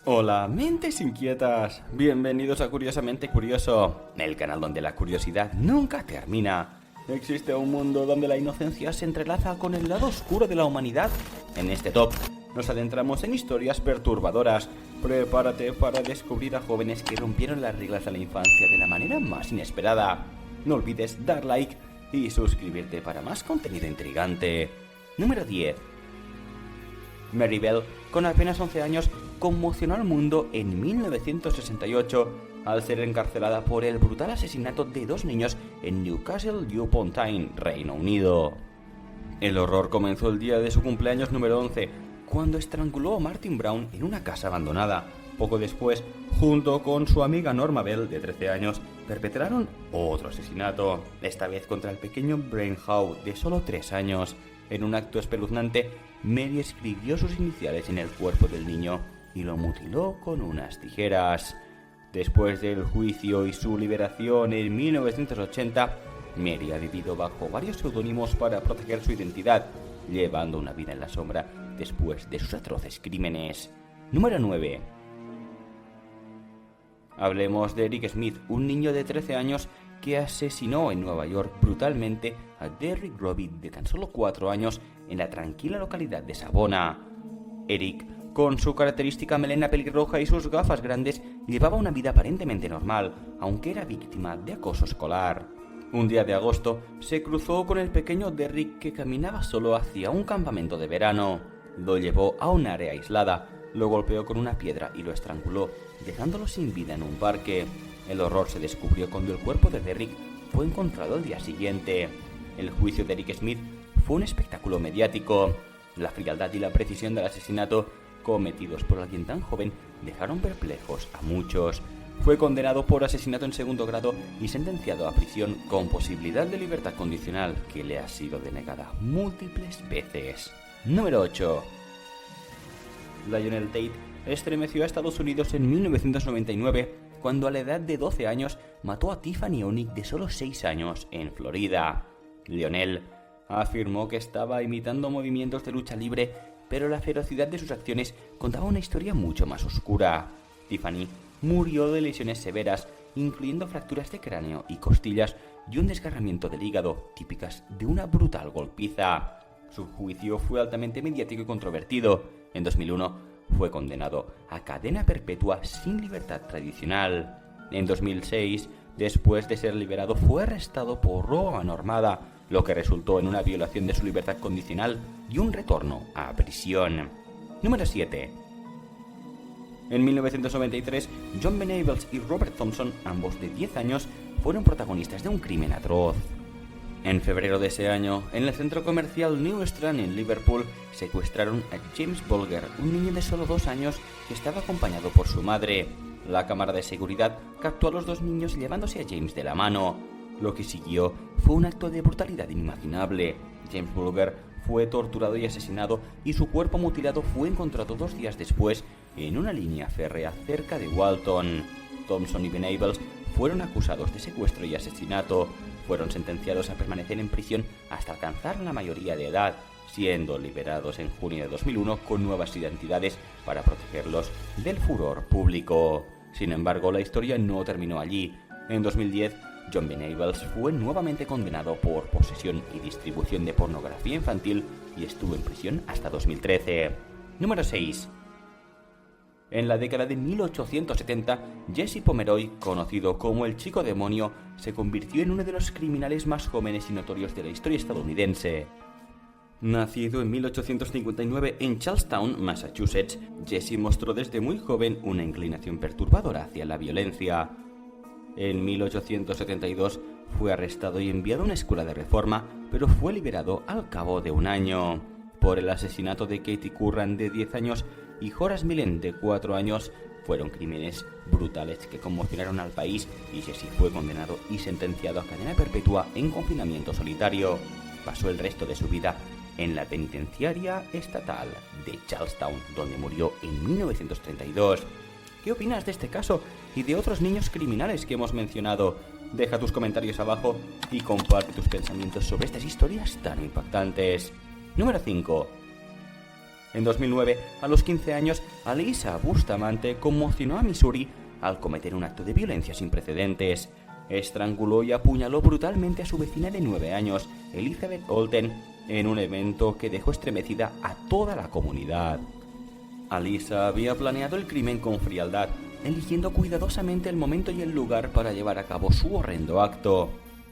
Hola, mentes inquietas. Bienvenidos a Curiosamente Curioso, el canal donde la curiosidad nunca termina. Existe un mundo donde la inocencia se entrelaza con el lado oscuro de la humanidad. En este top nos adentramos en historias perturbadoras. Prepárate para descubrir a jóvenes que rompieron las reglas de la infancia de la manera más inesperada. No olvides dar like y suscribirte para más contenido intrigante. Número 10. Mary Bell, con apenas 11 años, conmocionó al mundo en 1968 al ser encarcelada por el brutal asesinato de dos niños en Newcastle upon Tyne, Reino Unido. El horror comenzó el día de su cumpleaños número 11, cuando estranguló a Martin Brown en una casa abandonada. Poco después, junto con su amiga Norma Bell, de 13 años, perpetraron otro asesinato, esta vez contra el pequeño Brian Howe, de solo 3 años. En un acto espeluznante, Mary escribió sus iniciales en el cuerpo del niño y lo mutiló con unas tijeras. Después del juicio y su liberación en 1980, Mary ha vivido bajo varios seudónimos para proteger su identidad, llevando una vida en la sombra después de sus atroces crímenes. Número 9. Hablemos de Eric Smith, un niño de 13 años que asesinó en Nueva York brutalmente a Derrick Robbie, de tan solo 4 años, en la tranquila localidad de Savona. Eric, con su característica melena pelirroja y sus gafas grandes, llevaba una vida aparentemente normal, aunque era víctima de acoso escolar. Un día de agosto, se cruzó con el pequeño Derrick, que caminaba solo hacia un campamento de verano. Lo llevó a un área aislada, lo golpeó con una piedra y lo estranguló, dejándolo sin vida en un parque. El horror se descubrió cuando el cuerpo de Derrick fue encontrado al día siguiente. El juicio de Eric Smith fue un espectáculo mediático. La frialdad y la precisión del asesinato cometidos por alguien tan joven dejaron perplejos a muchos. Fue condenado por asesinato en segundo grado y sentenciado a prisión con posibilidad de libertad condicional, que le ha sido denegada múltiples veces. Número 8. Lionel Tate estremeció a Estados Unidos en 1999 cuando a la edad de 12 años mató a Tiffany Onik, de solo 6 años, en Florida. Lionel afirmó que estaba imitando movimientos de lucha libre, pero la ferocidad de sus acciones contaba una historia mucho más oscura. Tiffany murió de lesiones severas, incluyendo fracturas de cráneo y costillas y un desgarramiento del hígado, típicas de una brutal golpiza. Su juicio fue altamente mediático y controvertido. En 2001 fue condenado a cadena perpetua sin libertad tradicional. En 2006, después de ser liberado, fue arrestado por robo a mano armada, lo que resultó en una violación de su libertad condicional y un retorno a prisión. Número 7. En 1993, John Venables y Robert Thompson, ambos de 10 años, fueron protagonistas de un crimen atroz. En febrero de ese año, en el centro comercial New Strand en Liverpool, secuestraron a James Bolger, un niño de solo 2 años que estaba acompañado por su madre. La cámara de seguridad captó a los dos niños llevándose a James de la mano. Lo que siguió fue un acto de brutalidad inimaginable. James Bolger fue torturado y asesinado, y su cuerpo mutilado fue encontrado 2 días después en una línea férrea cerca de Walton. Thompson y Venables fueron acusados de secuestro y asesinato. Fueron sentenciados a permanecer en prisión hasta alcanzar la mayoría de edad, siendo liberados en junio de 2001 con nuevas identidades para protegerlos del furor público. Sin embargo, la historia no terminó allí. En 2010, John Venables fue nuevamente condenado por posesión y distribución de pornografía infantil y estuvo en prisión hasta 2013. Número 6. En la década de 1870, Jesse Pomeroy, conocido como el Chico Demonio, se convirtió en uno de los criminales más jóvenes y notorios de la historia estadounidense. Nacido en 1859 en Charlestown, Massachusetts, Jesse mostró desde muy joven una inclinación perturbadora hacia la violencia. En 1872 fue arrestado y enviado a una escuela de reforma, pero fue liberado al cabo de un año. Por el asesinato de Katie Curran, de 10 años, y Horace Millen, de 4 años, fueron crímenes brutales que conmocionaron al país, y Jesse fue condenado y sentenciado a cadena perpetua en confinamiento solitario. Pasó el resto de su vida en la penitenciaria estatal de Charlestown, donde murió en 1932. ¿Qué opinas de este caso y de otros niños criminales que hemos mencionado? Deja tus comentarios abajo y comparte tus pensamientos sobre estas historias tan impactantes. Número 5. En 2009, a los 15 años, Alyssa Bustamante conmocionó a Missouri al cometer un acto de violencia sin precedentes. Estranguló y apuñaló brutalmente a su vecina de 9 años, Elizabeth Olten, en un evento que dejó estremecida a toda la comunidad. Alyssa había planeado el crimen con frialdad, eligiendo cuidadosamente el momento y el lugar para llevar a cabo su horrendo acto.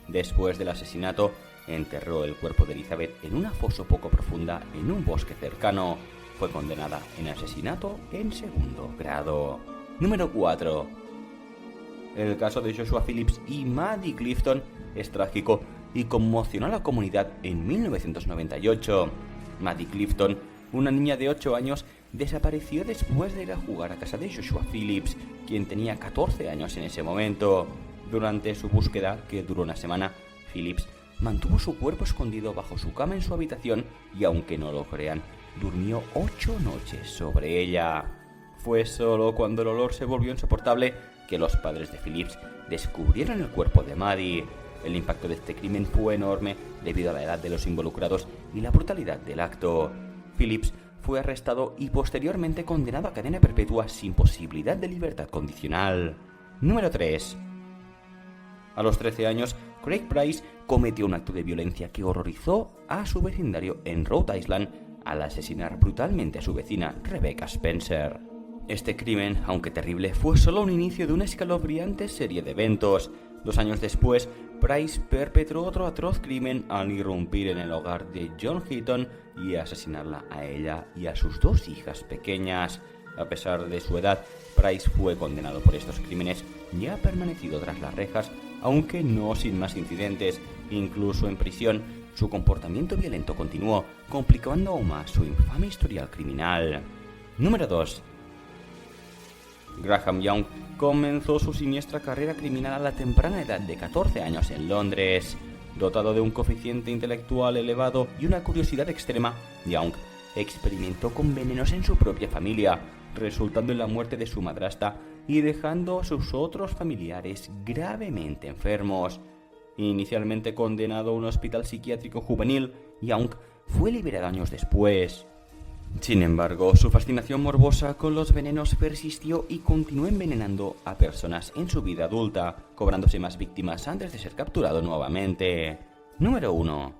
Después del asesinato, enterró el cuerpo de Elizabeth en una fosa poco profunda en un bosque cercano. Fue condenada en asesinato en segundo grado. Número 4. El caso de Joshua Phillips y Maddie Clifton es trágico y conmocionó a la comunidad en 1998. Maddie Clifton, una niña de 8 años, desapareció después de ir a jugar a casa de Joshua Phillips, quien tenía 14 años en ese momento. Durante su búsqueda, que duró una semana, Phillips mantuvo su cuerpo escondido bajo su cama en su habitación y, aunque no lo crean, durmió 8 noches sobre ella. Fue solo cuando el olor se volvió insoportable que los padres de Phillips descubrieron el cuerpo de Maddie. El impacto de este crimen fue enorme debido a la edad de los involucrados y la brutalidad del acto. Phillips fue arrestado y posteriormente condenado a cadena perpetua sin posibilidad de libertad condicional. Número 3. A los 13 años, Craig Price cometió un acto de violencia que horrorizó a su vecindario en Rhode Island al asesinar brutalmente a su vecina Rebecca Spencer. Este crimen, aunque terrible, fue solo un inicio de una escalofriante serie de eventos. 2 años después, Price perpetró otro atroz crimen al irrumpir en el hogar de John Heaton y asesinarla a ella y a sus 2 hijas pequeñas. A pesar de su edad, Price fue condenado por estos crímenes y ha permanecido tras las rejas, aunque no sin más incidentes. Incluso en prisión, su comportamiento violento continuó, complicando aún más su infame historial criminal. Número 2. Graham Young comenzó su siniestra carrera criminal a la temprana edad de 14 años en Londres. Dotado de un coeficiente intelectual elevado y una curiosidad extrema, Young experimentó con venenos en su propia familia, resultando en la muerte de su madrastra y dejando a sus otros familiares gravemente enfermos. Inicialmente condenado a un hospital psiquiátrico juvenil, Young fue liberado años después. Sin embargo, su fascinación morbosa con los venenos persistió y continuó envenenando a personas en su vida adulta, cobrándose más víctimas antes de ser capturado nuevamente. Número 1.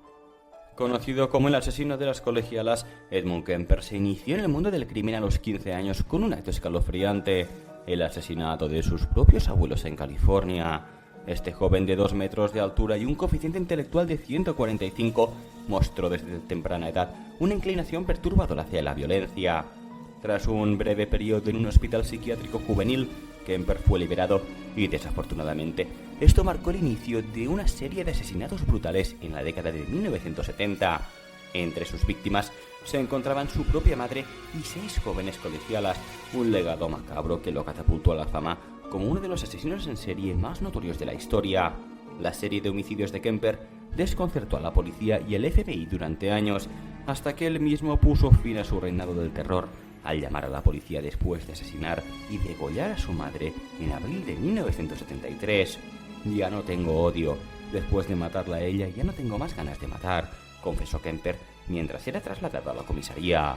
Conocido como el asesino de las colegialas, Edmund Kemper se inició en el mundo del crimen a los 15 años con un acto escalofriante: el asesinato de sus propios abuelos en California. Este joven de 2 metros de altura y un coeficiente intelectual de 145 mostró desde temprana edad una inclinación perturbadora hacia la violencia. Tras un breve periodo en un hospital psiquiátrico juvenil, Kemper fue liberado y, desafortunadamente, esto marcó el inicio de una serie de asesinatos brutales en la década de 1970. Entre sus víctimas se encontraban su propia madre y 6 jóvenes colegialas, un legado macabro que lo catapultó a la fama como uno de los asesinos en serie más notorios de la historia. La serie de homicidios de Kemper desconcertó a la policía y el FBI durante años, hasta que él mismo puso fin a su reinado del terror al llamar a la policía después de asesinar y degollar a su madre en abril de 1973. «Ya no tengo odio. Después de matarla a ella, ya no tengo más ganas de matar», confesó Kemper mientras era trasladado a la comisaría.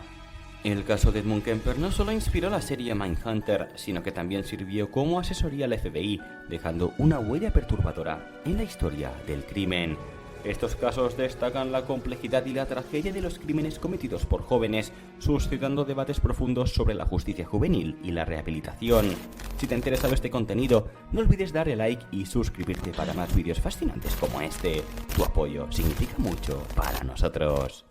El caso de Edmund Kemper no solo inspiró la serie Mindhunter, sino que también sirvió como asesoría al FBI, dejando una huella perturbadora en la historia del crimen. Estos casos destacan la complejidad y la tragedia de los crímenes cometidos por jóvenes, suscitando debates profundos sobre la justicia juvenil y la rehabilitación. Si te ha interesado este contenido, no olvides darle like y suscribirte para más vídeos fascinantes como este. Tu apoyo significa mucho para nosotros.